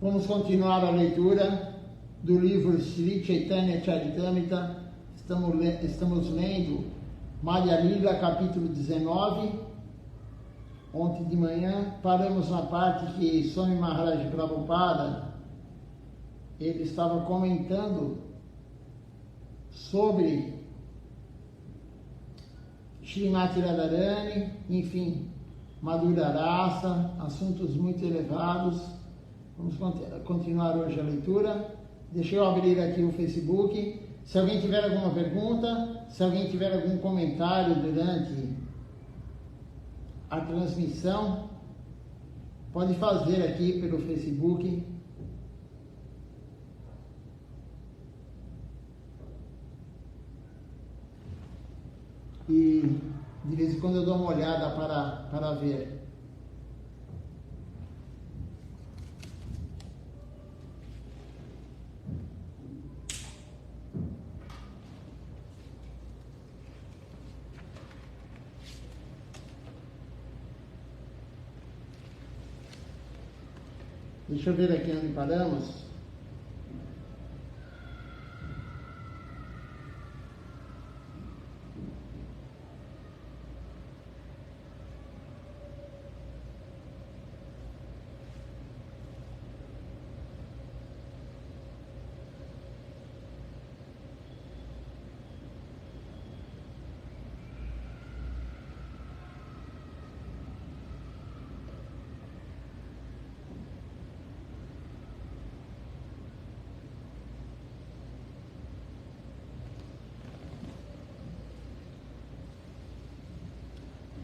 Vamos continuar a leitura do livro Sri Chaitanya Charitamrita. Estamos lendo Madhya Lila, capítulo 19. Ontem de manhã paramos na parte que Swami Maharaj Prabhupada ele estava comentando sobre Srimati Radharani, enfim, Madhura Rasa, assuntos muito elevados. Vamos continuar hoje a leitura. Deixa eu abrir aqui o Facebook. Se alguém tiver alguma pergunta, se alguém tiver algum comentário durante a transmissão, pode fazer aqui pelo Facebook. E de vez em quando eu dou uma olhada para ver. Deixa eu ver aqui onde paramos.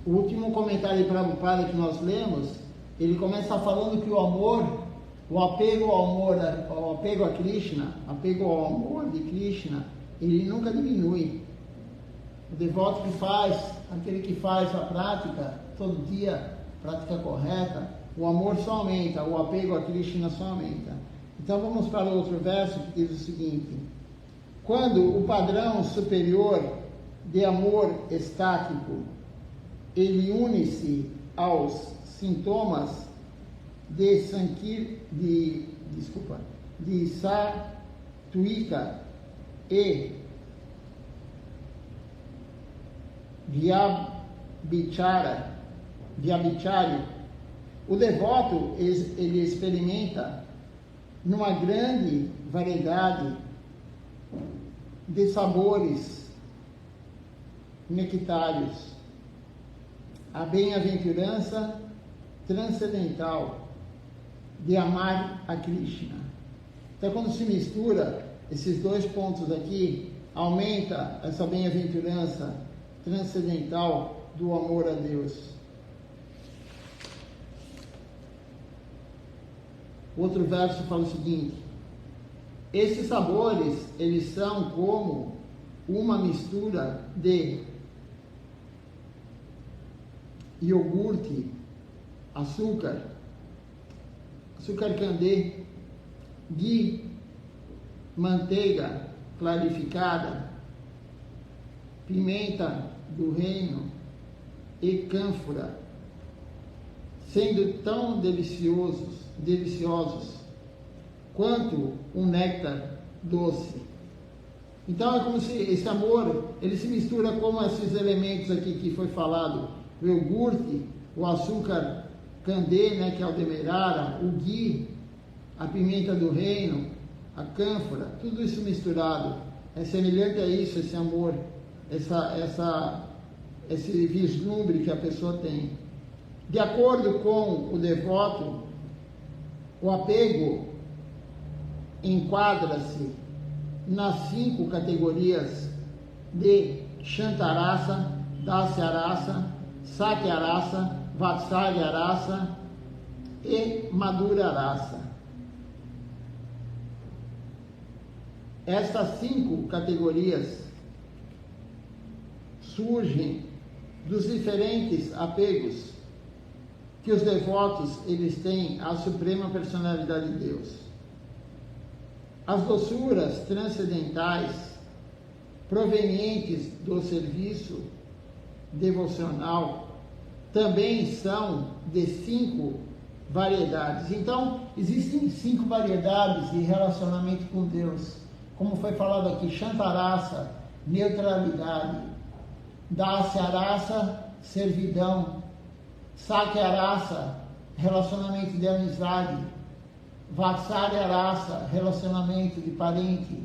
O último comentário de Prabhupada que nós lemos, ele começa falando que o amor, o apego a Krishna, apego ao amor de Krishna, ele nunca diminui. O devoto que faz, aquele que faz a prática, todo dia, prática correta, o amor só aumenta, o apego a Krishna só aumenta. Então vamos para o outro verso que diz o seguinte: quando o padrão superior de amor estático ele une-se aos sintomas de Sattwika e Vyabhichari, o devoto ele experimenta numa grande variedade de sabores nectários a bem-aventurança transcendental de amar a Krishna. Então, quando se mistura esses dois pontos aqui, aumenta essa bem-aventurança transcendental do amor a Deus. Outro verso fala o seguinte: esses sabores, eles são como uma mistura de iogurte, açúcar candê, ghee, manteiga clarificada, pimenta do reino e cânfora, sendo tão deliciosos quanto um néctar doce. Então é como se esse amor, ele se mistura como esses elementos aqui que foi falado: o iogurte, o açúcar candê, né, que é o demerara, o ghee, a pimenta do reino, a cânfora, tudo isso misturado. É semelhante a isso, esse amor, esse vislumbre que a pessoa tem. De acordo com o devoto, o apego enquadra-se nas 5 categorias de Shantarasa, Dasyarasa, Sakyarasa, Vatsalyarasa e Madhura Rasa. Estas 5 categorias surgem dos diferentes apegos que os devotos eles têm à Suprema Personalidade de Deus. As doçuras transcendentais provenientes do serviço devocional também são de 5 variedades. Então, existem 5 variedades de relacionamento com Deus. Como foi falado aqui, Shantarasa, neutralidade. Dasyarasa, servidão. Sakyarasa, relacionamento de amizade. Vatsalyarasa, relacionamento de parente.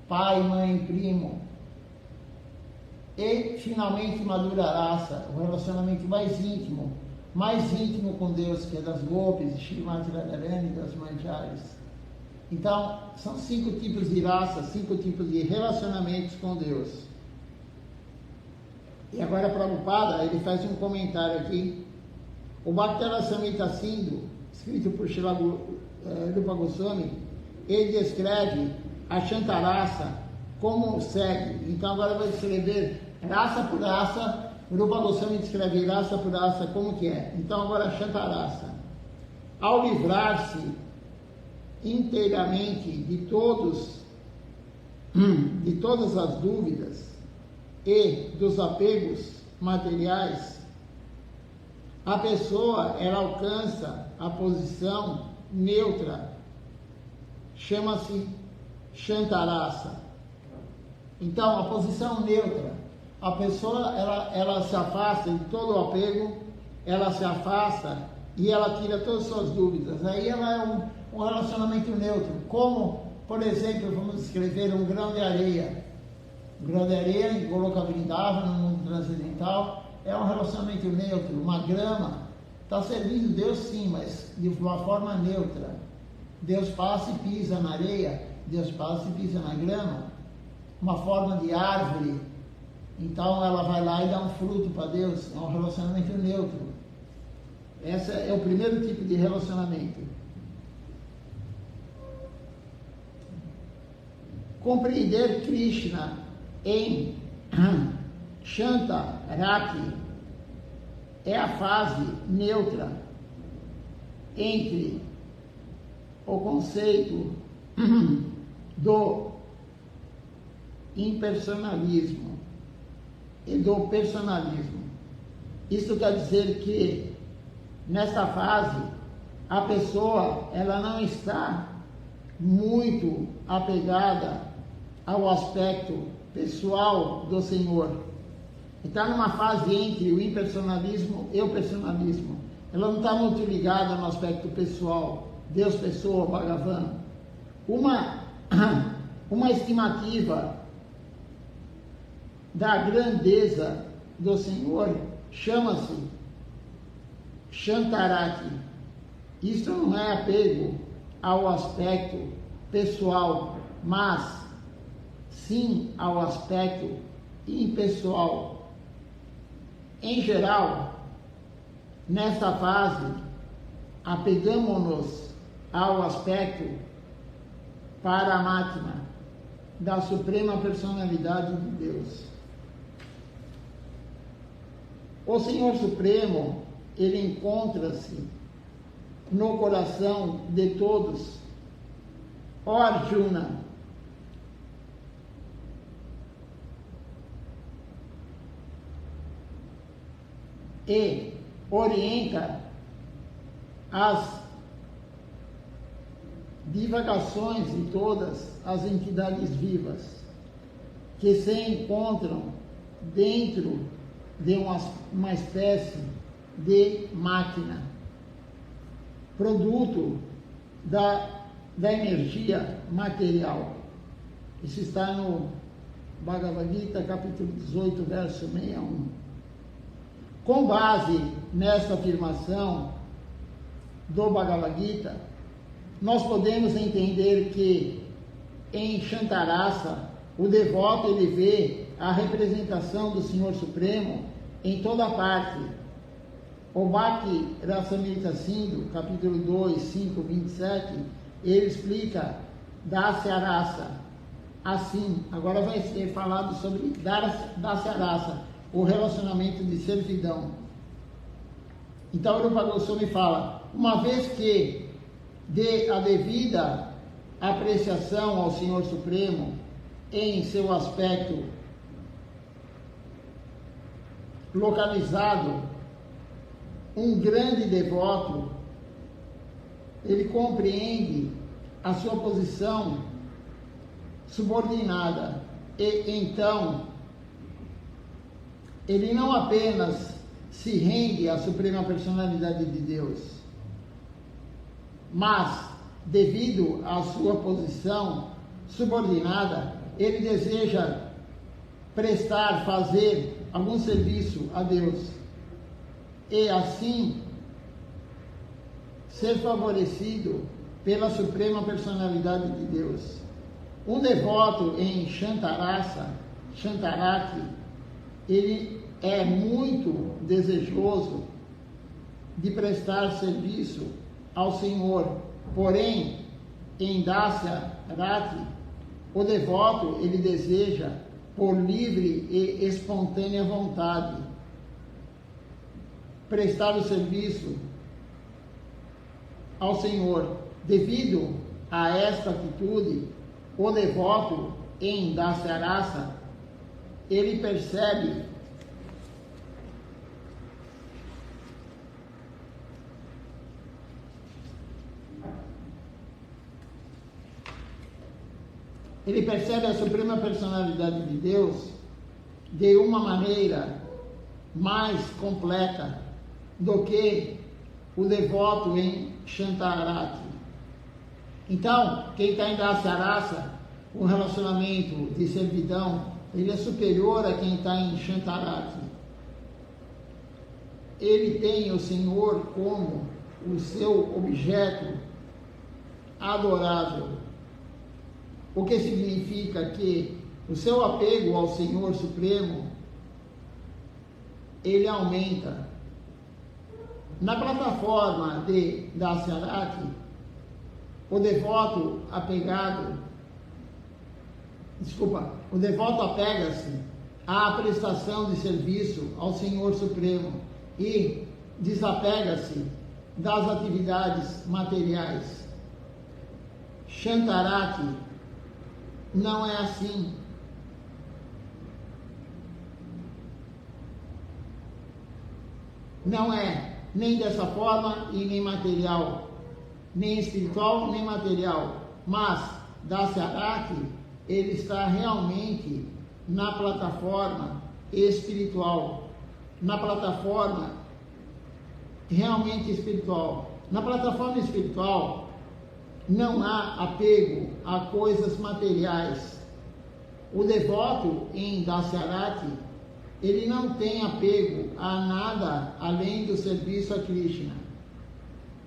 Pai, mãe, primo. E, finalmente, Madhurarasa, o relacionamento mais íntimo com Deus, que é das Gopis, de Srimati Radharani, das Manjaris. Então, são 5 tipos de raças, 5 tipos de relacionamentos com Deus. E agora, Prabhupada, ele faz um comentário aqui. O Bhaktara Samhita Sindhu, escrito por Srila Rupa Goswami, ele descreve a Shantarasa como segue. Então, agora vai descrever raça por raça. Rupa Goswami descreve raça por raça como que é. Então, agora Shantarasa. Ao livrar-se inteiramente de todas as dúvidas e dos apegos materiais, a pessoa, ela alcança a posição neutra, chama-se Shantarasa. Então, a posição neutra, a pessoa, ela se afasta de todo o apego, ela se afasta e ela tira todas as suas dúvidas. Aí ela é um relacionamento neutro, como, por exemplo, vamos descrever um grão de areia. Um grão de areia em Goloka Vrindavana, no mundo transcendental, é um relacionamento neutro. Uma grama está servindo Deus sim, mas de uma forma neutra. Deus passa e pisa na areia, Deus passa e pisa na grama. Uma forma de árvore, então ela vai lá e dá um fruto para Deus. É um relacionamento neutro. Esse é o primeiro tipo de relacionamento. Compreender Krishna em Shantarati é a fase neutra entre o conceito do impersonalismo e do personalismo. Isso quer dizer que nesta fase a pessoa, ela não está muito apegada ao aspecto pessoal do Senhor. Está numa fase entre o impersonalismo e o personalismo. Ela não está muito ligada no aspecto pessoal, Deus, pessoa, Bhagavan. Uma estimativa da grandeza do Senhor chama-se Shantarati. Isso não é apego ao aspecto pessoal, mas sim ao aspecto impessoal. Em geral, nesta fase, apegamo-nos ao aspecto Paramatma, da Suprema Personalidade de Deus. O Senhor Supremo, ele encontra-se no coração de todos. Ó Arjuna, e orienta as divagações de todas as entidades vivas que se encontram dentro de uma espécie de máquina, produto da energia material. Isso está no Bhagavad Gita, capítulo 18, verso 61. Com base nesta afirmação do Bhagavad Gita, nós podemos entender que em Shantarasa, o devoto ele vê a representação do Senhor Supremo em toda parte. O Bhakti Rasamrita Sindhu, capítulo 2, 5, 27, ele explica Dasyarasa. Assim, agora vai ser falado sobre Dasyarasa, o relacionamento de servidão. Então, o Rupa Goswami fala, uma vez que dê a devida apreciação ao Senhor Supremo em seu aspecto localizado, um grande devoto ele compreende a sua posição subordinada e então ele não apenas se rende à suprema personalidade de Deus, mas devido à sua posição subordinada, ele deseja fazer algum serviço a Deus e assim ser favorecido pela suprema personalidade de Deus. Um devoto em Shantaraki, ele é muito desejoso de prestar serviço ao Senhor, porém, em Dasyarati, o devoto, ele deseja, por livre e espontânea vontade, prestar o serviço ao Senhor. Devido a esta atitude, o devoto em Dasyarasa, ele percebe a suprema personalidade de Deus de uma maneira mais completa do que o devoto em Shantaraki. Então, quem está em Dasyarasa, o relacionamento de servidão, ele é superior a quem está em Shantaraki. Ele tem o Senhor como o seu objeto adorável. O que significa que o seu apego ao Senhor Supremo, ele aumenta. Na plataforma de Dasyarati, o devoto apega-se à prestação de serviço ao Senhor Supremo e desapega-se das atividades materiais. Shantaraki não é assim. Não é nem dessa forma e nem material, nem espiritual, nem material. Mas Dasyarati, ele está realmente na plataforma espiritual, na plataforma realmente espiritual. Na plataforma espiritual, não há apego a coisas materiais. O devoto em Dasyarati, ele não tem apego a nada além do serviço a Krishna.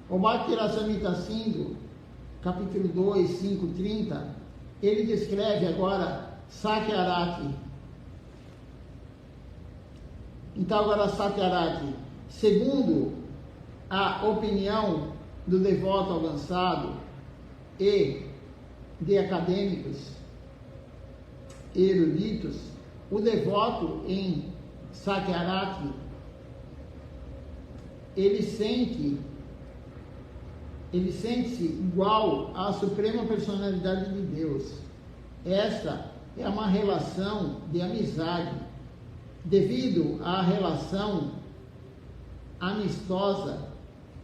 O Bhakti Rasamrita Sindhu, capítulo 2, 5:30, ele descreve agora Sakyarati. Então agora Sakyarati, segundo a opinião do devoto avançado e de acadêmicos eruditos, o devoto em Sakyarati, ele sente-se igual à suprema personalidade de Deus. Esta é uma relação de amizade. Devido à relação amistosa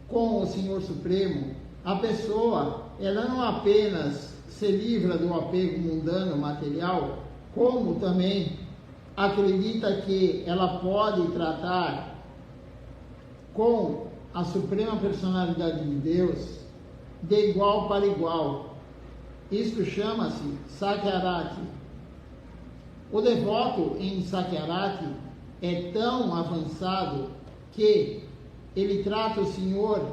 com o Senhor Supremo, a pessoa, ela não apenas se livra do apego mundano material, como também acredita que ela pode tratar com a suprema personalidade de Deus de igual para igual. Isto chama-se Sakyarati. O devoto em Sakyarati é tão avançado que ele trata o Senhor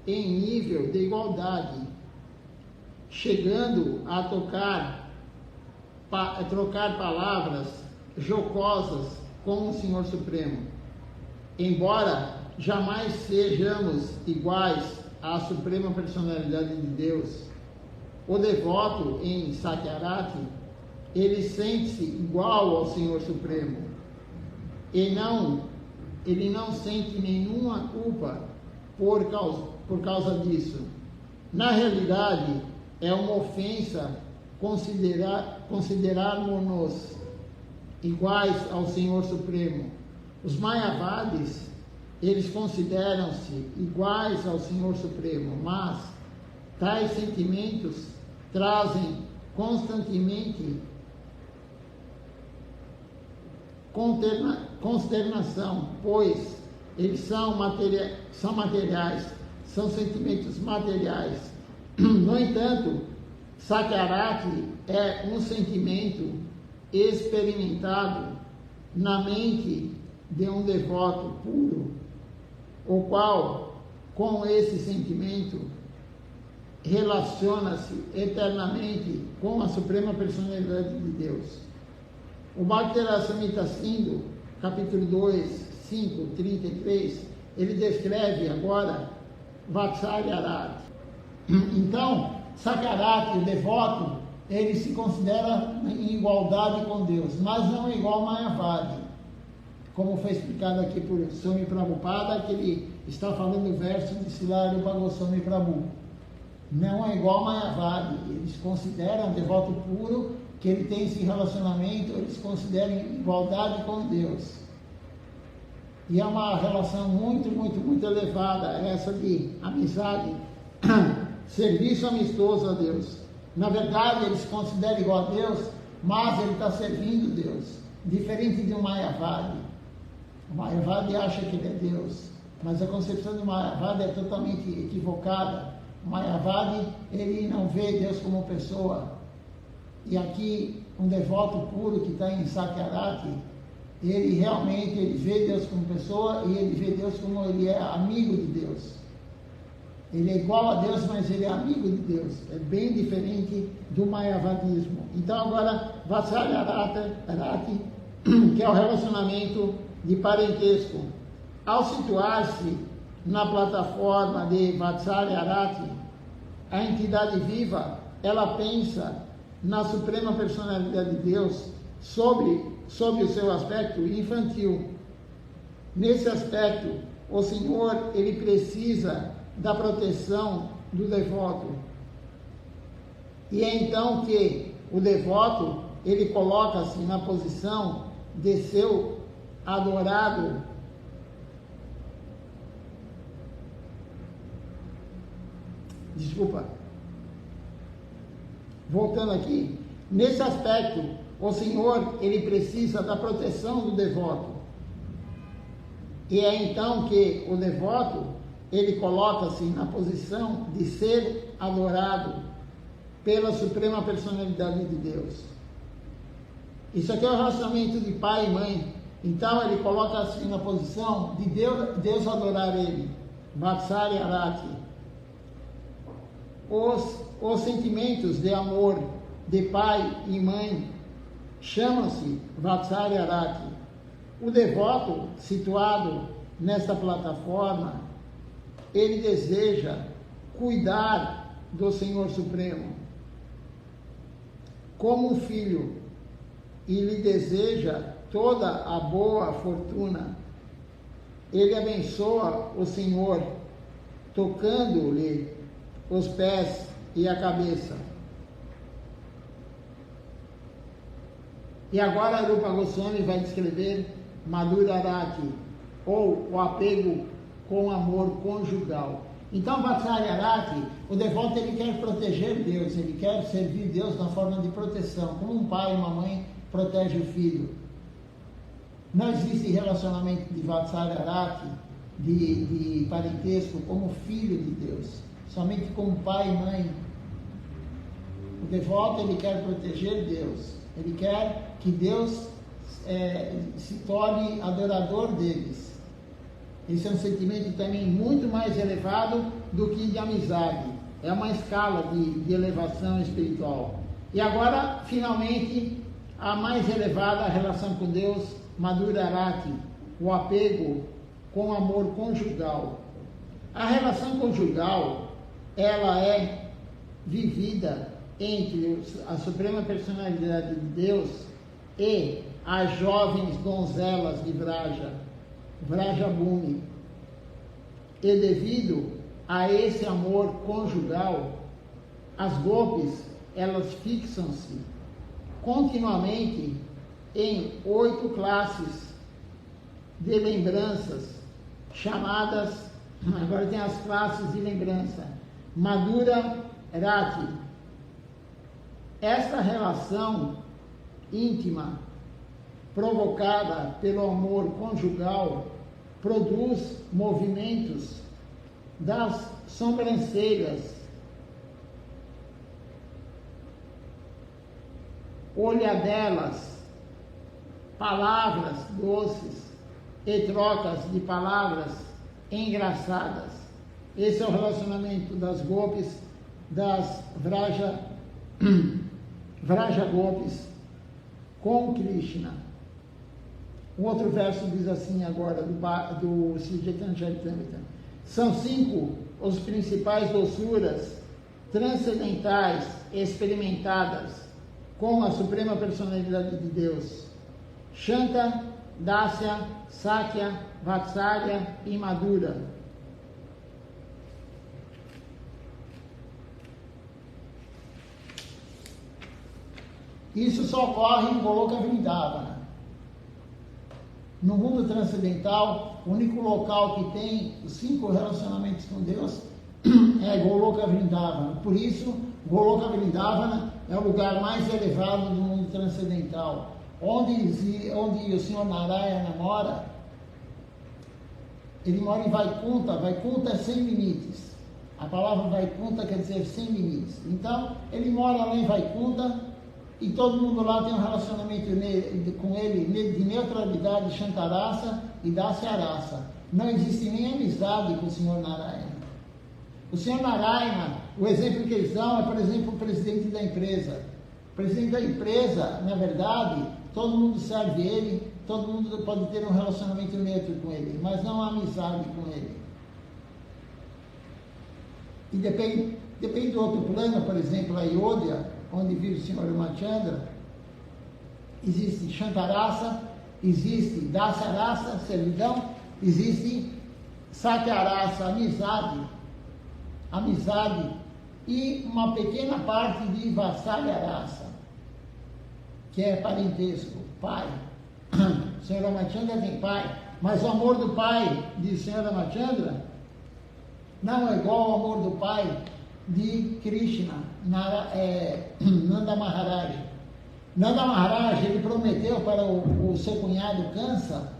em nível de igualdade, chegando a trocar palavras jocosas com o Senhor Supremo. Embora jamais sejamos iguais à suprema personalidade de Deus, o devoto em Sakyarati, ele sente-se igual ao Senhor Supremo e ele não sente nenhuma culpa por causa disso. Na realidade, é uma ofensa considerarmos-nos iguais ao Senhor Supremo. Os Mayavadis, eles consideram-se iguais ao Senhor Supremo, mas tais sentimentos trazem constantemente consternação, pois eles são materiais, são sentimentos materiais. No entanto, Sakyarati é um sentimento experimentado na mente de um devoto puro, o qual, com esse sentimento, relaciona-se eternamente com a Suprema Personalidade de Deus. O Bhakti-rasa Samhita Sindhu, capítulo 2, 5, 33, ele descreve agora Vatsalyarati. Então, Sakyarati, o devoto, ele se considera em igualdade com Deus, mas não é igual a Mayavadi, como foi explicado aqui por Swami Prabhupada, que ele está falando o verso de Srila Rupa Goswami Prabhu. Não é igual a Mayavadi, eles consideram um devoto puro, que ele tem esse relacionamento, eles consideram igualdade com Deus. E é uma relação muito, muito, muito elevada, essa de amizade, serviço amistoso a Deus. Na verdade, eles consideram igual a Deus, mas ele está servindo Deus, diferente de um Mayavadi. O Mayavadi acha que ele é Deus, mas a concepção do Mayavadi é totalmente equivocada. O Mayavadi, ele não vê Deus como pessoa. E aqui, um devoto puro que está em Sakyarati, ele realmente vê Deus como pessoa e ele vê Deus como ele é amigo de Deus. Ele é igual a Deus, mas ele é amigo de Deus. É bem diferente do Mayavadismo. Então agora, Vatsalyarati, que é o relacionamento de parentesco. Ao situar-se na plataforma de Vatsalyarati, a entidade viva, ela pensa na Suprema Personalidade de Deus sob o seu aspecto infantil. Nesse aspecto, o Senhor, ele precisa da proteção do devoto. E é então que o devoto, ele coloca-se na posição de seu adorado voltando aqui, nesse aspecto, o Senhor, ele precisa da proteção do devoto. E é então que o devoto, ele coloca-se na posição de ser adorado pela Suprema Personalidade de Deus. Isso aqui é o relacionamento de pai e mãe. Então ele coloca-se na posição de Deus adorar ele. Vatsalyarati. Os sentimentos de amor de pai e mãe chamam-se Vatsalyarati. O devoto situado nesta plataforma, ele deseja cuidar do Senhor Supremo como um filho e lhe deseja toda a boa fortuna. Ele abençoa o Senhor, tocando-lhe os pés e a cabeça. E agora Rupa Goswami vai descrever Madhurarati, ou o apego com amor conjugal. Então, Vatsalyarati, o devoto, ele quer proteger Deus, ele quer servir Deus na forma de proteção, como um pai e uma mãe protege o filho. Não existe relacionamento de Vatsalyarati, de parentesco, como filho de Deus, somente como pai e mãe. O devoto, ele quer proteger Deus, ele quer que Deus se torne adorador deles. Esse é um sentimento também muito mais elevado do que de amizade. É uma escala de elevação espiritual. E agora, finalmente, a mais elevada relação com Deus, Madhurarati, o apego com amor conjugal. A relação conjugal, ela é vivida entre a Suprema Personalidade de Deus e as jovens donzelas de Vrajabhumi. E devido a esse amor conjugal, as gopis, elas fixam-se continuamente em 8 classes de lembranças, chamadas, agora tem as classes de lembrança: Madhura Rati. Esta relação íntima, provocada pelo amor conjugal, produz movimentos das sobrancelhas, olhadelas, palavras doces e trocas de palavras engraçadas. Esse é o relacionamento das gopis, das Vraja Gopis com Krishna. Um outro verso diz assim agora, do Sri Chaitanya Charitamrita. São 5 os principais doçuras transcendentais experimentadas com a Suprema Personalidade de Deus: Shanta, Dasya, Sakya, Vatsalya e Madhura. Isso só ocorre em Goloka Vrindavana. No mundo transcendental, o único local que tem os 5 relacionamentos com Deus é Goloka Vrindavana. Por isso, Goloka Vrindavana é o lugar mais elevado do mundo transcendental. Onde o Senhor Narayana mora, ele mora em Vaikunta. Vaikunta é sem limites. A palavra Vaikunta quer dizer sem limites. Então, ele mora lá em Vaikunta, e todo mundo lá tem um relacionamento com ele de neutralidade, Shantarasa e Dasyarasa. Não existe nem amizade com o Senhor Narayana. O Senhor Narayana, o exemplo que eles dão é, por exemplo, o presidente da empresa. O presidente da empresa, na verdade, todo mundo serve ele, todo mundo pode ter um relacionamento neutro com ele, mas não há amizade com ele. E depende do outro plano, por exemplo, a Ayodhya, onde vive o Senhor Ramachandra, existe Shantarasa, existe Dasyarasa, servidão, existe Sakyarasa, amizade, e uma pequena parte de Vatsalyarasa, que é parentesco, pai. O Senhor Ramachandra tem pai, mas o amor do pai de Senhor Ramachandra não é igual ao amor do pai de Krishna, Nanda Maharaj. Nanda Maharaj, ele prometeu para o seu cunhado Kansa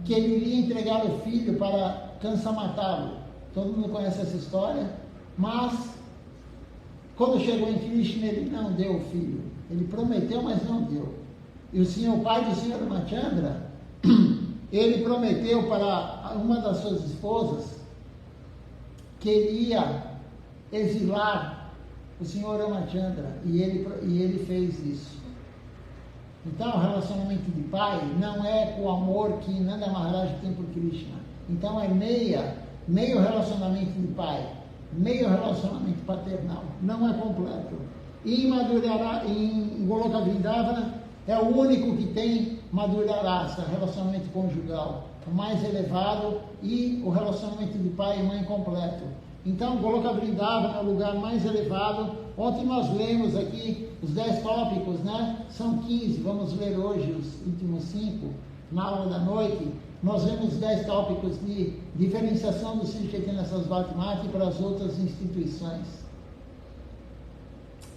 que ele iria entregar o filho para Kansa matá-lo. Todo mundo conhece essa história, mas quando chegou em Krishna, ele não deu o filho. Ele prometeu, mas não deu. E o pai do Senhor Ramachandra, ele prometeu para uma das suas esposas que ele ia exilar o Senhor Ramachandra, e ele fez isso. Então, o relacionamento de pai não é com o amor que Nanda Maharaj tem por Krishna. Então, é meio relacionamento de pai, meio relacionamento paternal, não é completo. E em Goloka Vrindavana é o único que tem Madhurya Rasa, relacionamento conjugal, o mais elevado, e o relacionamento de pai e mãe completo. Então, Goloka Vrindavana é o lugar mais elevado. Ontem nós lemos aqui os 10 tópicos, né? São 15, vamos ler hoje os últimos 5, na aula da noite. Nós vemos 10 tópicos de diferenciação do Sri Chaitanya Sarasvati Mati para as outras instituições.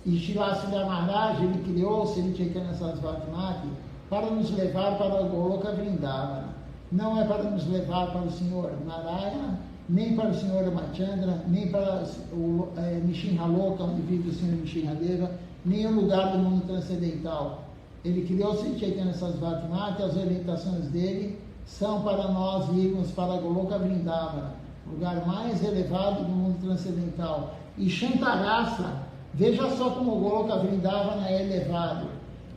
E Srila Sridhar Maharaj, ele criou o Sri Chaitanya Sarasvati Mati para nos levar para o Goloka Vrindavana. Não é para nos levar para o Senhor Narayana, nem para o Senhor Ramachandra, nem para o Nishinhaloka, onde vive o Senhor Nishinhadeva, nem o lugar do mundo transcendental. Ele criou o Sri Chaitanya Sarasvati Mati, as orientações dele são para nós irmos para Goloka Vrindavana, o lugar mais elevado do mundo transcendental. E Shantarasa, veja só como o Goloka Vrindavana é elevado.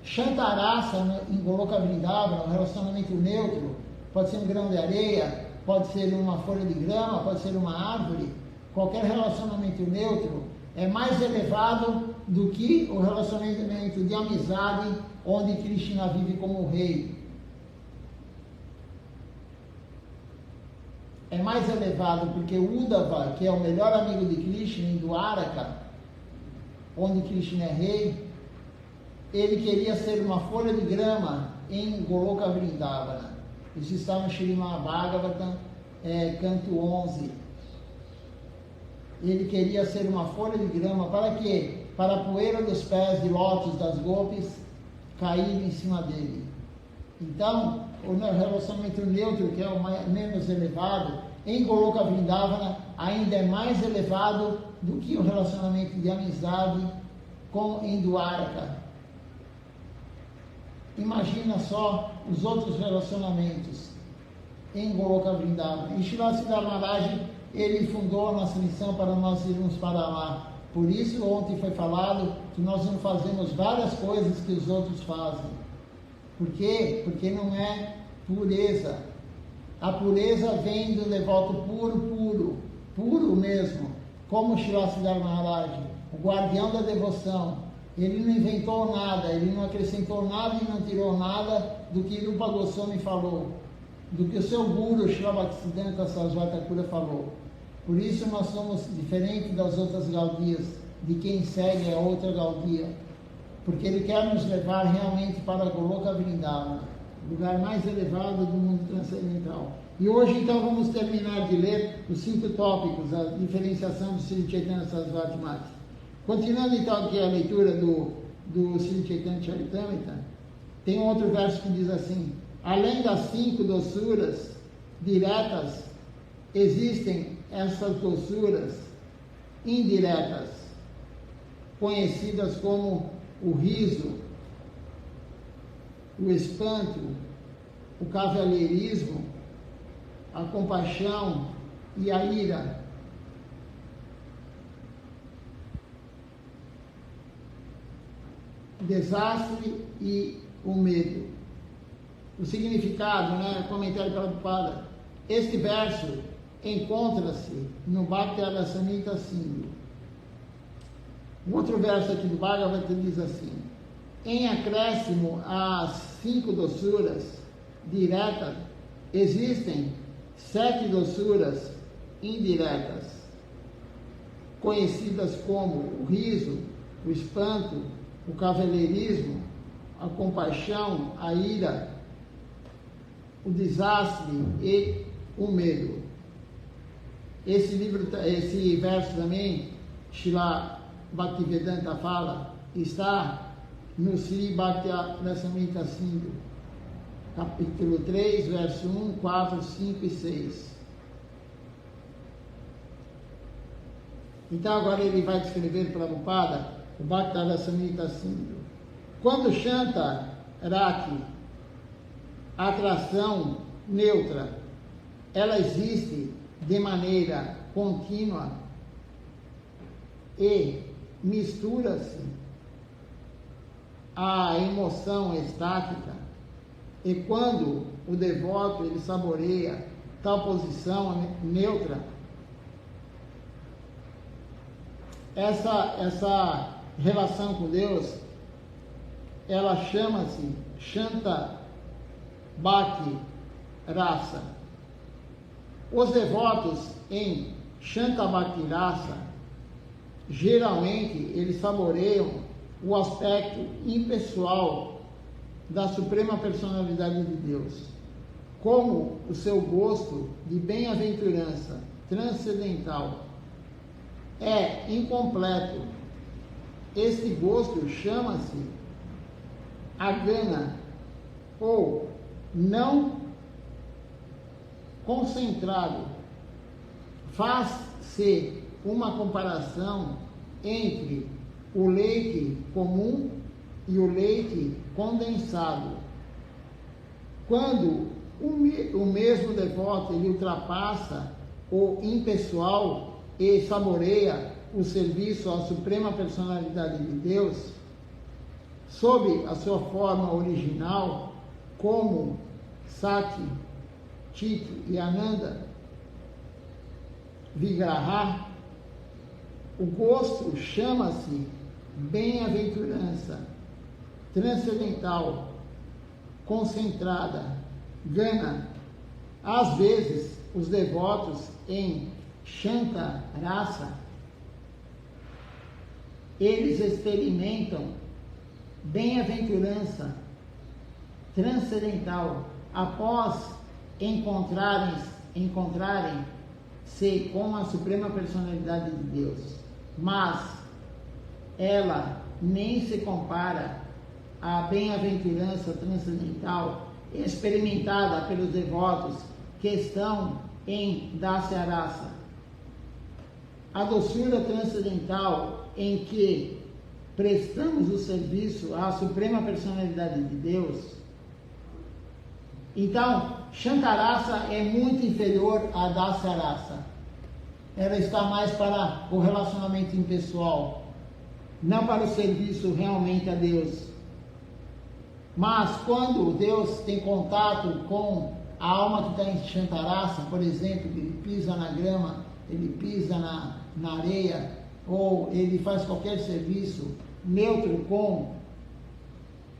Shantarasa em Goloka Vrindavana, um relacionamento neutro, pode ser um grão de areia, pode ser uma folha de grama, pode ser uma árvore. Qualquer relacionamento neutro é mais elevado do que o relacionamento de amizade, onde Krishna vive como rei. É mais elevado porque o Uddhava, que é o melhor amigo de Krishna em Dwaraka, onde Krishna é rei, ele queria ser uma folha de grama em Goloka Vrindavana. Isso está no Srimad Bhagavatam, canto 11. ele queria ser uma folha de grama. Para quê? Para a poeira dos pés de lótus das golpes cair em cima dele. Então, o relacionamento neutro, que é o menos elevado, em Goloka Vrindavana ainda é mais elevado do que o relacionamento de amizade em Dwaraka. Imagina só os outros relacionamentos em Goloka Vrindavana. E Srila Siddhartha Maharaj, ele fundou a nossa missão para nós irmos para lá. Por isso, ontem foi falado que nós não fazemos várias coisas que os outros fazem. Por quê? Porque não é pureza. A pureza vem do devoto puro mesmo. Como Srila Siddhartha Maharaj, o guardião da devoção. Ele não inventou nada, ele não acrescentou nada e não tirou nada do que Rupa Goswami falou, do que o seu guru, Srila Bhaktisiddhanta Sarasvati Thakura, falou. Por isso nós somos diferentes das outras Gaudias, de quem segue a outra Gaudia, porque ele quer nos levar realmente para Goloka Vrindavana, lugar mais elevado do mundo transcendental. E hoje então vamos terminar de ler os 5 tópicos, a diferenciação do Sri Chaitanya Sarasvati Mati. Continuando então aqui a leitura do Sri Chaitanya Charitamrita, tem um outro verso que diz assim: além das 5 doçuras diretas, existem essas doçuras indiretas, conhecidas como o riso, o espanto, o cavalheirismo, a compaixão e a ira. O desastre e o medo. O significado, comentário para Prabhupada. Este verso encontra-se no Bhakti Rasamrita Sindhu. Um outro verso aqui do Bhagavata diz assim: em acréscimo às 5 doçuras diretas, existem 7 doçuras indiretas, conhecidas como o riso, o espanto, o cavalheirismo, a compaixão, a ira, o desastre e o medo. Esse verso também, Srila Bhaktivedanta fala, está no Sri Bhakti Rasamrita Sindhu, capítulo 3, verso 1, 4, 5 e 6. Então agora ele vai descrever para Prabhupada o Bhakti Rasamrita Sindhu. Quando Shanta Raki, atração neutra, ela existe de maneira contínua e mistura-se à emoção estática, e quando o devoto ele saboreia tal posição neutra, essa relação com Deus, ela chama-se Shanta Bhakti Rasa. Os devotos em Shanta Bhakti Rasa, geralmente eles saboreiam o aspecto impessoal da Suprema Personalidade de Deus, como o seu gosto de bem-aventurança transcendental é incompleto. Este gosto chama-se agana, ou não concentrado. Faz-se uma comparação entre o leite comum e o leite condensado. Quando o mesmo devoto ele ultrapassa o impessoal e saboreia o serviço à Suprema Personalidade de Deus, sob a sua forma original, como Sati, Chit e Ananda, Vigraha, o gosto chama-se bem-aventurança transcendental, concentrada, gana. Às vezes, os devotos em Shanta Rasa, eles experimentam bem-aventurança transcendental após encontrarem com a suprema personalidade de Deus, mas ela nem se compara à bem-aventurança transcendental experimentada pelos devotos que estão em Dasya Rasa. A doçura transcendental em que prestamos o serviço à suprema personalidade de Deus. Então, Shankarasa é muito inferior a Dasya Rasa. Ela está mais para o relacionamento impessoal, não para o serviço realmente a Deus. Mas quando Deus tem contato com a alma que está em Shankarasa, por exemplo, ele pisa na grama, ele pisa na areia, ou ele faz qualquer serviço neutro com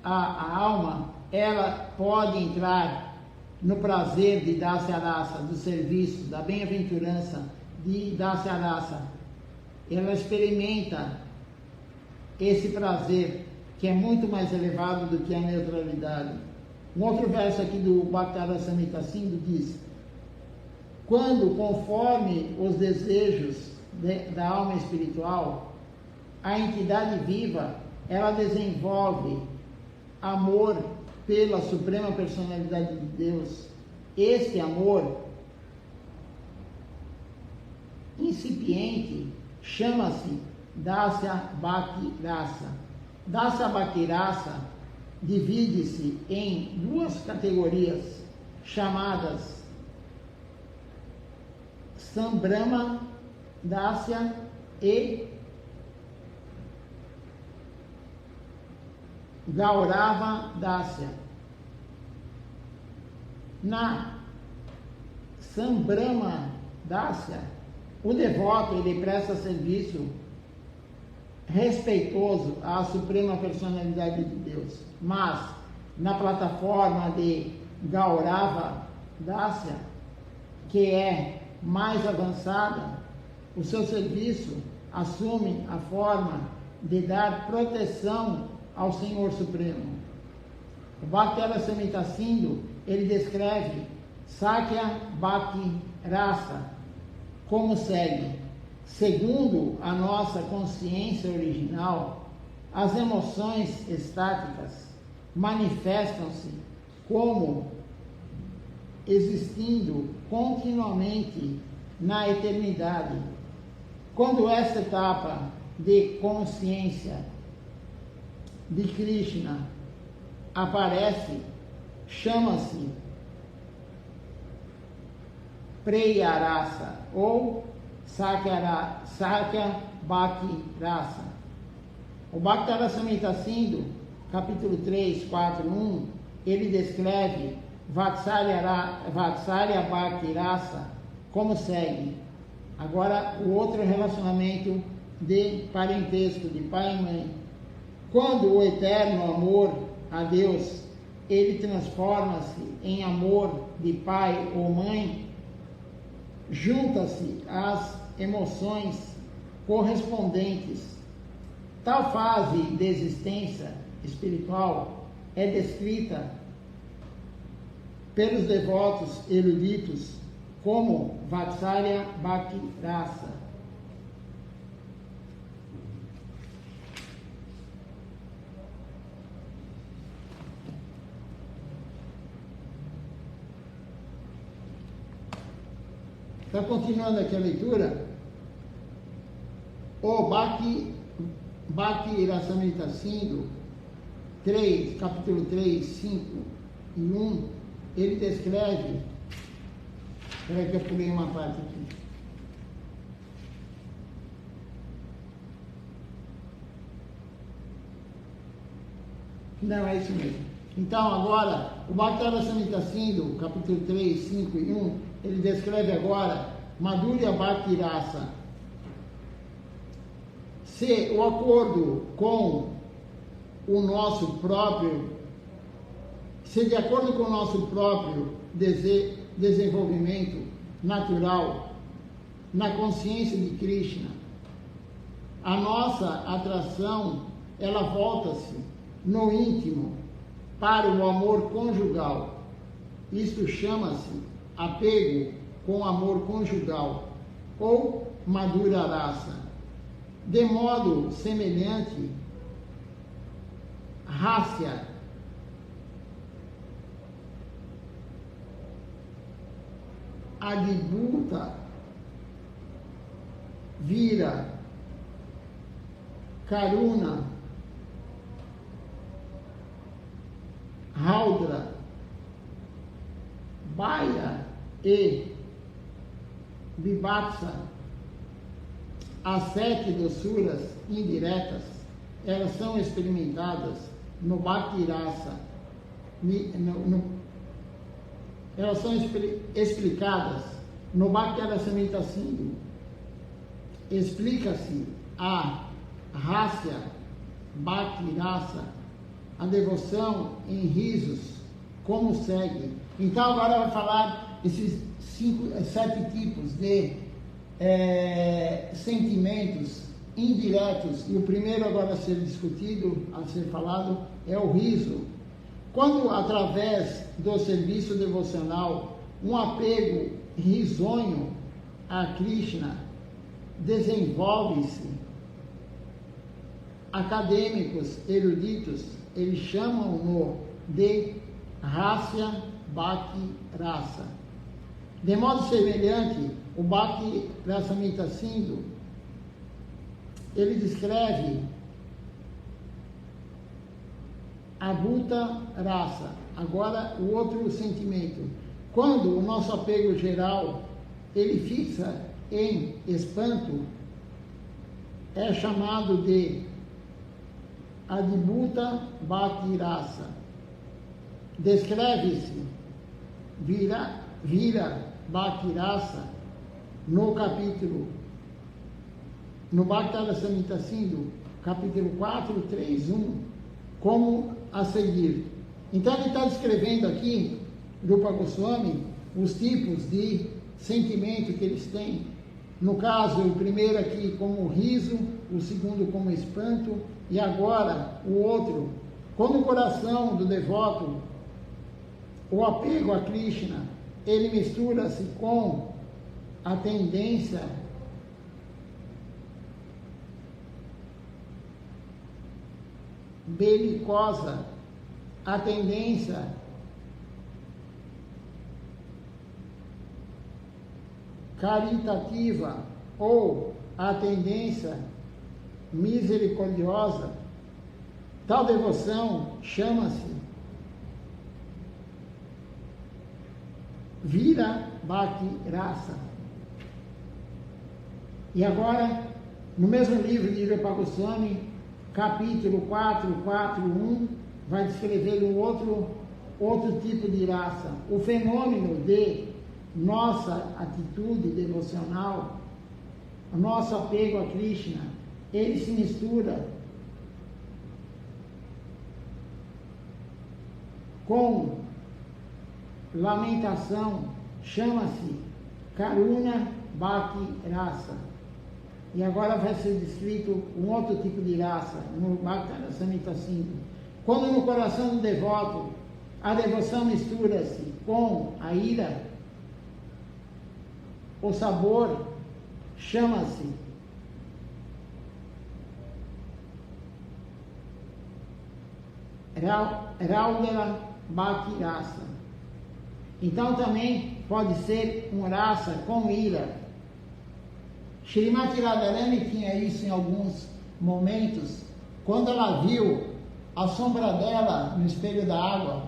a alma, ela pode entrar no prazer de Dasya Rasa, do serviço, da bem-aventurança de Dasya Rasa. Ela experimenta esse prazer que é muito mais elevado do que a neutralidade. Um outro verso aqui do Bhakti-rasamrita Sindhu diz: quando, conforme os desejos da alma espiritual, a entidade viva, ela desenvolve amor pela suprema personalidade de Deus, este amor incipiente chama-se Dasya Bhakti Rasa. Dasya Bhakti Rasa divide-se em duas categorias chamadas Sambrama Dasya e Gaurava Dasya. Na Sambrama Dasya, o devoto ele presta serviço respeitoso à suprema personalidade de Deus, mas na plataforma de Gaurava Dasya, que é mais avançada, o seu serviço assume a forma de dar proteção ao Senhor Supremo. O Bhakti-rasamrita Sindhu, ele descreve Sakya Bhakti Rasa como segue: segundo a nossa consciência original, as emoções estáticas manifestam-se como existindo continuamente na eternidade. Quando esta etapa de consciência de Krishna aparece, chama-se Preyarasa ou Sakya Bhakti Rasa. O Bhakti-rasamrita Sindhu, capítulo 3, 4, 1, ele descreve Vatsalya Bhakti Rasa como segue. Agora, o outro relacionamento de parentesco, de pai e mãe. Quando o eterno amor a Deus, ele transforma-se em amor de pai ou mãe, junta-se às emoções correspondentes. Tal fase de existência espiritual é descrita pelos devotos eruditos como Vatsalya Bhakti Rasa. Está continuando aqui a leitura. O Bhakti-rasamrita Sindhu 3, capítulo 3, 5 e 1, ele descreve. Espera que eu pulei uma parte aqui. Não, é isso mesmo. Então, agora, o Bhakti-rasamrita Sindhu, capítulo 3, 5 e 1, ele descreve agora Madhurya Bhakti Rasa. Se o acordo com o nosso próprio, se de acordo com o nosso próprio desenvolvimento natural na consciência de Krishna, a nossa atração, ela volta-se no íntimo para o amor conjugal. Isto chama-se apego com amor conjugal. ou madura raça. De modo semelhante, Rácia, Adibulta, Vira, Karuna, Raudra, Baia e Vivatsa, as 7 doçuras indiretas, elas são experimentadas no Bhakti Rasa, elas são explicadas no Bhakti Rasamrita Sindhu. Explica-se a Rácia, Bhakti Rasa, a devoção em risos, como segue. Então agora vai falar esses 7 tipos de sentimentos indiretos, e o primeiro agora a ser discutido, a ser falado, é o riso. Quando, através do serviço devocional, um apego risonho a Krishna desenvolve-se, acadêmicos eruditos, eles chamam-no de Rácia Bhakti Rasa. De modo semelhante, o Bhakti Rasamrita Sindhu, ele descreve a Bhuta Rasa. Agora, o outro sentimento. Quando o nosso apego geral, ele fixa em espanto, é chamado de Adibhuta Bhakti Rasa. Descreve-se Vira Bhakti Rasa no Bhakti Rasamrita Sindhu, capítulo 4, 3, 1, como a seguir. Então ele está descrevendo aqui, Rupa Goswami, os tipos de sentimento que eles têm. No caso, o primeiro aqui como riso, o segundo como espanto, e agora o outro. Quando o coração do devoto, o apego a Krishna, ele mistura-se com a tendência belicosa, a tendência caritativa ou a tendência misericordiosa, tal devoção chama-se Vira Bhakti Rasa. E agora, no mesmo livro de Rupa Goswami, capítulo 4, 1, vai descrever um outro tipo de raça. O fenômeno de nossa atitude devocional, o nosso apego a Krishna, ele se mistura com lamentação, chama-se Karuna Bhakti Rasa. E agora vai ser descrito um outro tipo de raça, no Bhakti Rasamrita Sindhu. Quando no coração do devoto a devoção mistura-se com a ira, o sabor chama-se Raudra Bhakti Rasa. Então também pode ser uma raça com ira. Shrimati Radharani tinha isso em alguns momentos, quando ela viu a sombra dela no espelho da água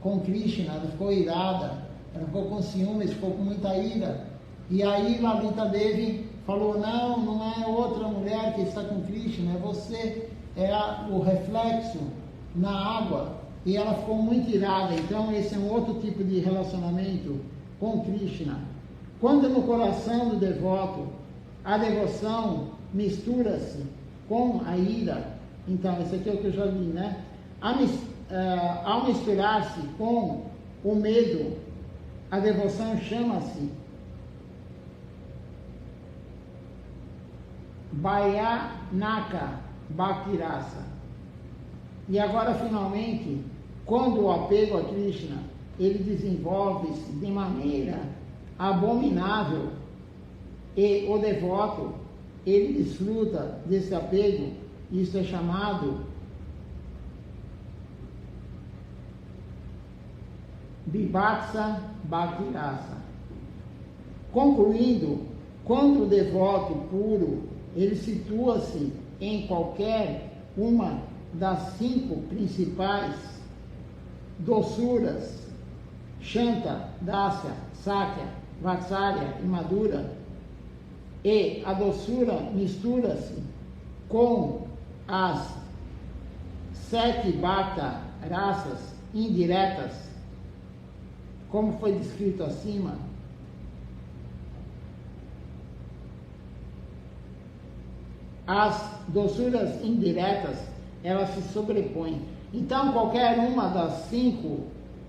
com Krishna, ela ficou irada, ela ficou com ciúmes, ficou com muita ira. E aí Lalita Devi falou, não é outra mulher que está com Krishna, é você, o reflexo na água. E ela ficou muito irada. Então esse é um outro tipo de relacionamento com Krishna. Quando no coração do devoto a devoção mistura-se com a ira, então esse aqui é o que eu já li, né? Ao misturar-se com o medo, a devoção chama-se Bhayanaka Bhakti Rasa. E agora, finalmente, quando o apego a Krishna, ele desenvolve-se de maneira abominável, E o devoto, ele desfruta desse apego, isso é chamado Vibhaksa Bhakti Rasa. Concluindo, quando o devoto puro, ele situa-se em qualquer uma das 5 principais doçuras, Shanta, Dasya, Sakya, Vatsalya e Madhura, e a doçura mistura-se com as 7 Bhakta raças indiretas, como foi descrito acima, as doçuras indiretas, elas se sobrepõem. Então, qualquer uma das 5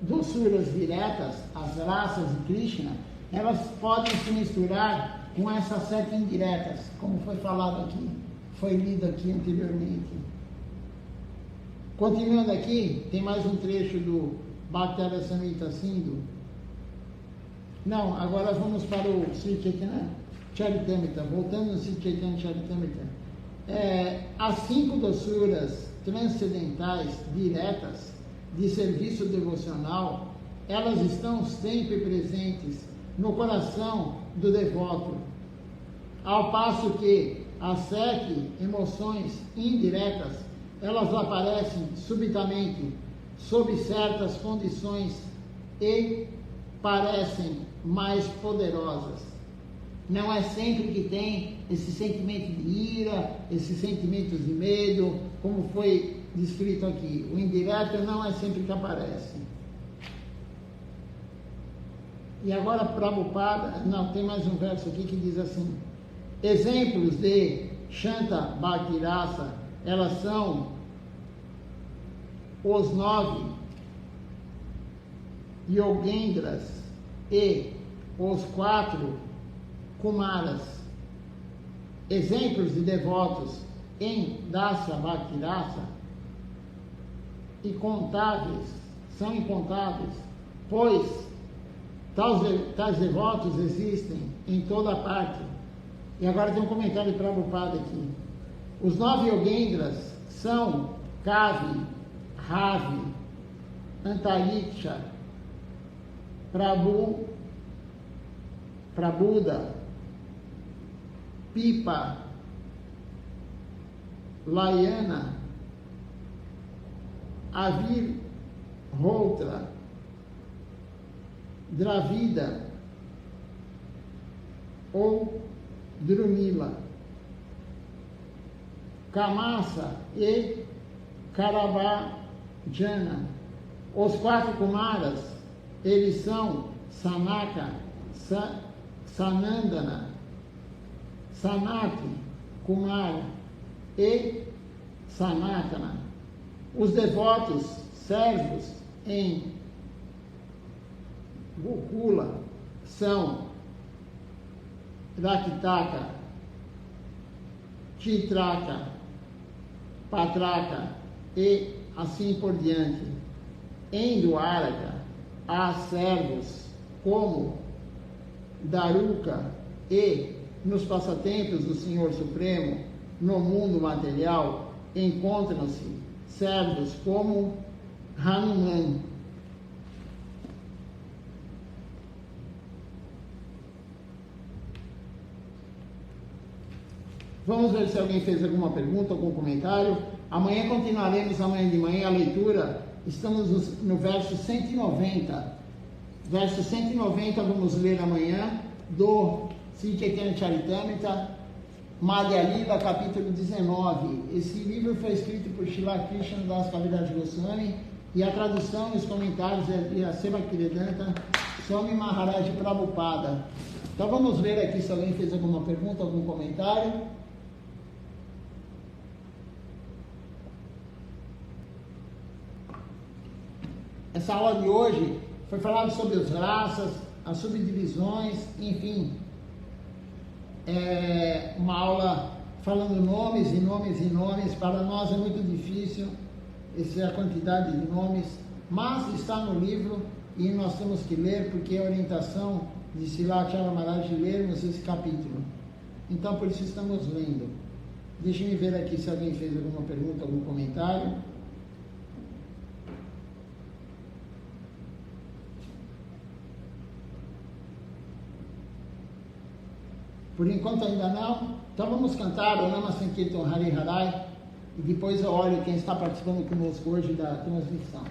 doçuras diretas, as raças de Krishna, elas podem se misturar com essas 7 indiretas, como foi falado aqui, foi lido aqui anteriormente. Continuando aqui, tem mais um trecho do Bhakti Samhita Sindhu. Não, agora vamos para o Sri Chaitanya Charitamrita, voltando no Sri Chaitanya Charitamrita. As 5 doçuras transcendentais diretas de serviço devocional, elas estão sempre presentes no coração do devoto, ao passo que as 7 emoções indiretas, elas aparecem subitamente, sob certas condições e parecem mais poderosas. Não é sempre que tem esse sentimento de ira, esses sentimentos de medo, como foi descrito aqui. O indireto não é sempre que aparece. E agora, Prabhupada, não, tem mais um verso aqui que diz assim: exemplos de Shanta Bhakti Rasa, elas são os 9 Yogendras e os 4 Kumaras. Exemplos de devotos em Dasya Bhakti Rasa são incontáveis, pois tais devotos existem em toda parte. E agora tem um comentário de Prabhupada aqui. Os 9 Yogendras são Kavi, Ravi, Antariksha, Prabuddha, Pipa, Layana, Avir Rotra, Dravida ou Drumila, Kamasa e Karavajana. Os 4 Kumaras, eles são Sanaka, Sanandana, Sanati, Kumara e Sanatana. Os devotos servos em Gokula são Rakitaka, Chitraka, Patraka e assim por diante. Em Dwaraka há servos como Daruka, e nos passatempos do Senhor Supremo, no mundo material, encontram-se servos como Hanuman. Vamos ver se alguém fez alguma pergunta, algum comentário. Amanhã continuaremos, amanhã de manhã, a leitura. Estamos no verso 190. Verso 190 vamos ler amanhã, do Sri Chaitanya Charitamrita, Madhya Lila, capítulo 19. Esse livro foi escrito por Srila Krishna Das Kaviraj Goswami, e a tradução e os comentários é de Aseva-Bhaktivedanta Swami Maharaj Prabhupada. Então vamos ver aqui se alguém fez alguma pergunta, algum comentário. Essa aula de hoje foi falado sobre as raças, as subdivisões, enfim. É uma aula falando nomes e nomes e nomes. Para nós é muito difícil essa quantidade de nomes, mas está no livro e nós temos que ler, porque a orientação de Srila Maharaj lermos esse capítulo. Então, por isso estamos lendo. Deixe-me ver aqui se alguém fez alguma pergunta, algum comentário. Por enquanto ainda não. Então vamos cantar o Nama Sankirtan Hari Harai e depois eu olho quem está participando conosco hoje da transmissão.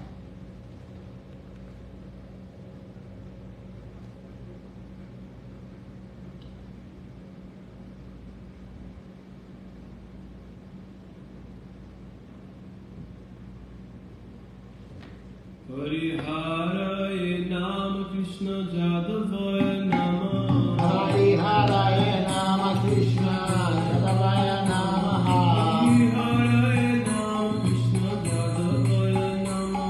Hari Harai Nama Krishna Jadavaya Nama Hari Harai Nama Krishna Jadavaya Namaha Hari Harai Nama Krishna Jadavaya Nama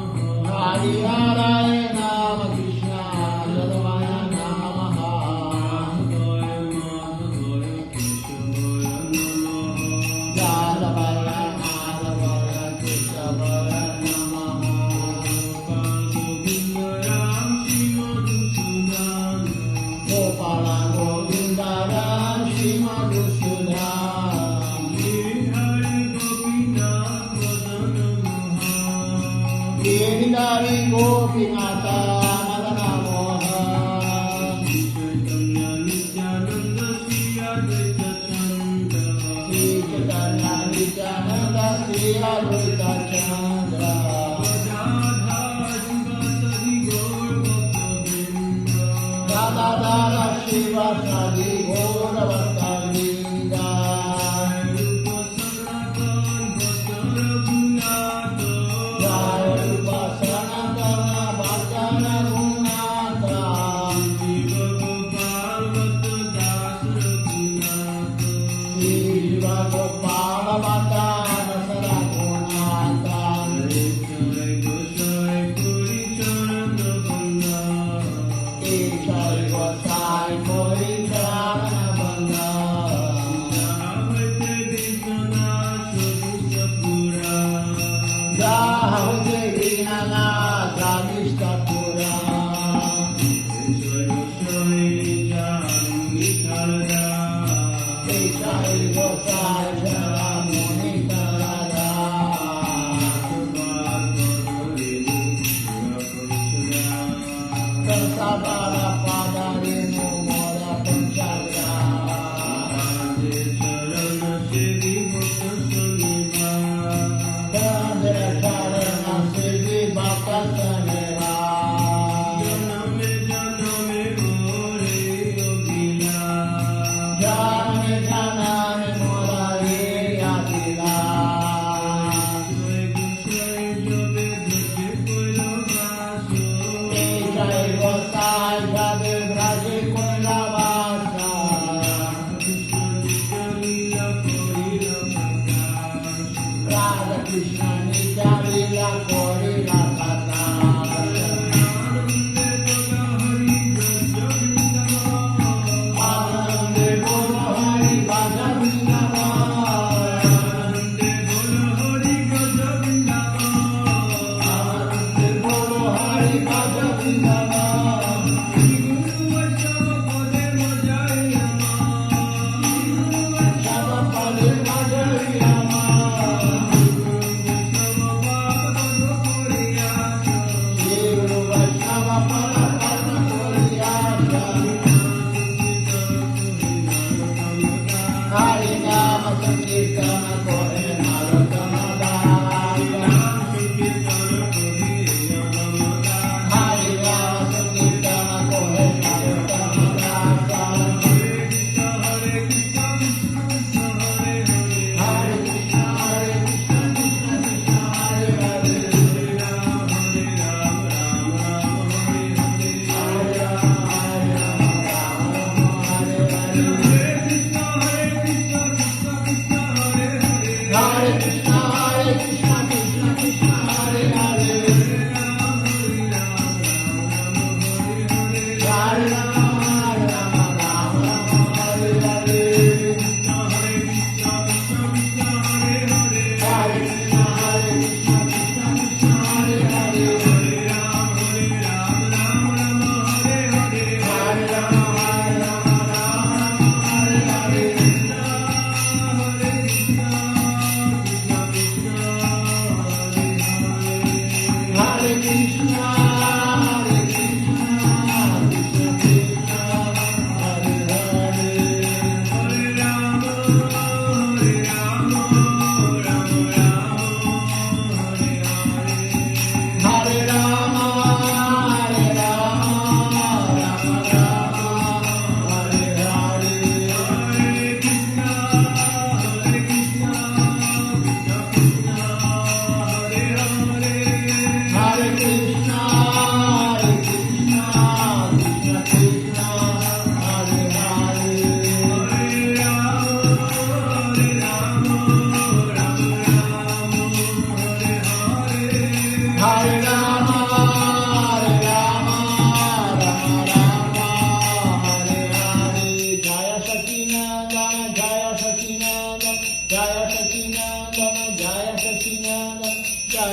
Hari Harai Nama Krishna Jadavaya Namaha Madhavaya Madhavaya Keshavaya Namaha Jadavaya Madhavaya Keshavaya Namaha Gopala Govinda Shri Madhusudan Giridhari Gopinatha Madana Mohan Sri Chaitanya Nityananda Sri Advaita Chandra Radha Shiva Sadi Gaura Bhakta Vrinda Jaya Rupa Sanatana Bhakta Raghunatha Jiva Gopala Bhakta Raghunatha Jai Gosai Kori Charana Banda Jahute Vinana Jadishta Pura Jai Gosai Jaramuni Tarada Kansabara Padarinu Mora Panchagra Kandra Charana Siddhi Bhakta Sanera Janame Janame Murari Atila Jai Gosai Jade Braje Koilavasa Radha Krishna Nitya Lila Kori Lakata Anande Bolo Hari Bhaja Vrindavan Anande Bolo Hari Bhaja Vrindavan Shabapale Madhuriyama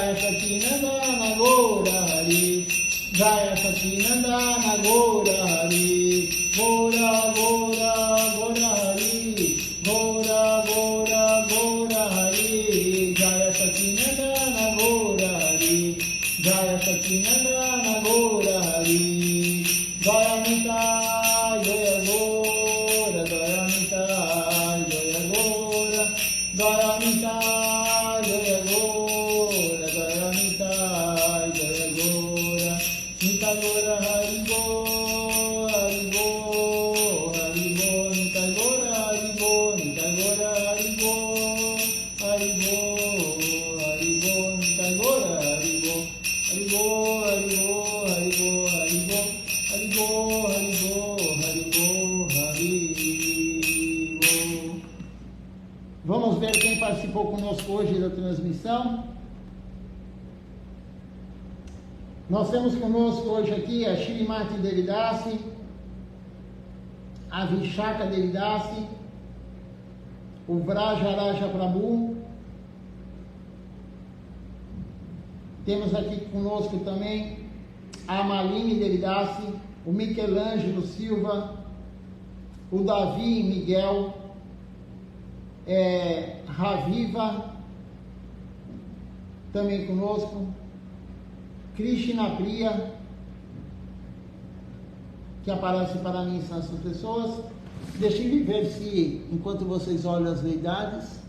Jaya Sacinandana Gora Hari, Jaya Sacinandana Gora Hari, Gora Gora Gora Hari, Gora Gora Gora Hari, Jaya Sacinandana Gora Hari, Jaya Sacinandana Gora Hari, Jaya Nitai Jaya Gora, Jaya Nitai Jaya Gora, Jaya Nitai Jaya Gora, Jaya Nitai Jaya Gora, Nitai Gora Hari Bo, Hari Bo, Hari Bo, Nitai Gora Hari Bo, Nitai Gora Hari Bo, Hari Bo, Hari Bo, Nitai Gora Hari Bo, Hari Bo, Hari Bo, Hari Bo, Hari Bo, Hari Bo, Hari Bo, Hari Bo, Hari Bo. Vamos ver quem participou conosco hoje da transmissão. Nós temos conosco hoje aqui a Shrimati Devidasi, a Vishaka Devidasi, o Vrajaraja Prabhu. Temos aqui conosco também a Malini Devidasi, o Michelangelo Silva, o Davi Miguel, Raviva, também conosco, Krishna Priya, que aparece para mim são essas pessoas. Deixe-me ver se, enquanto vocês olham as verdades,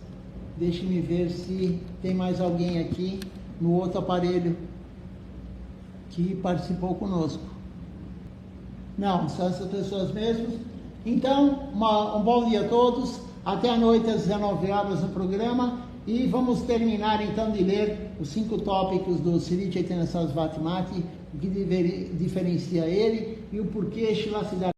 deixe-me ver se tem mais alguém aqui no outro aparelho que participou conosco. Não, são essas pessoas mesmo. Então, um bom dia a todos. Até a noite às 19 horas no programa. E vamos terminar então de ler os 5 tópicos do Sri Chaitanya Sarasvati Mati, o que diferencia ele e o porquê Srila Siddhartha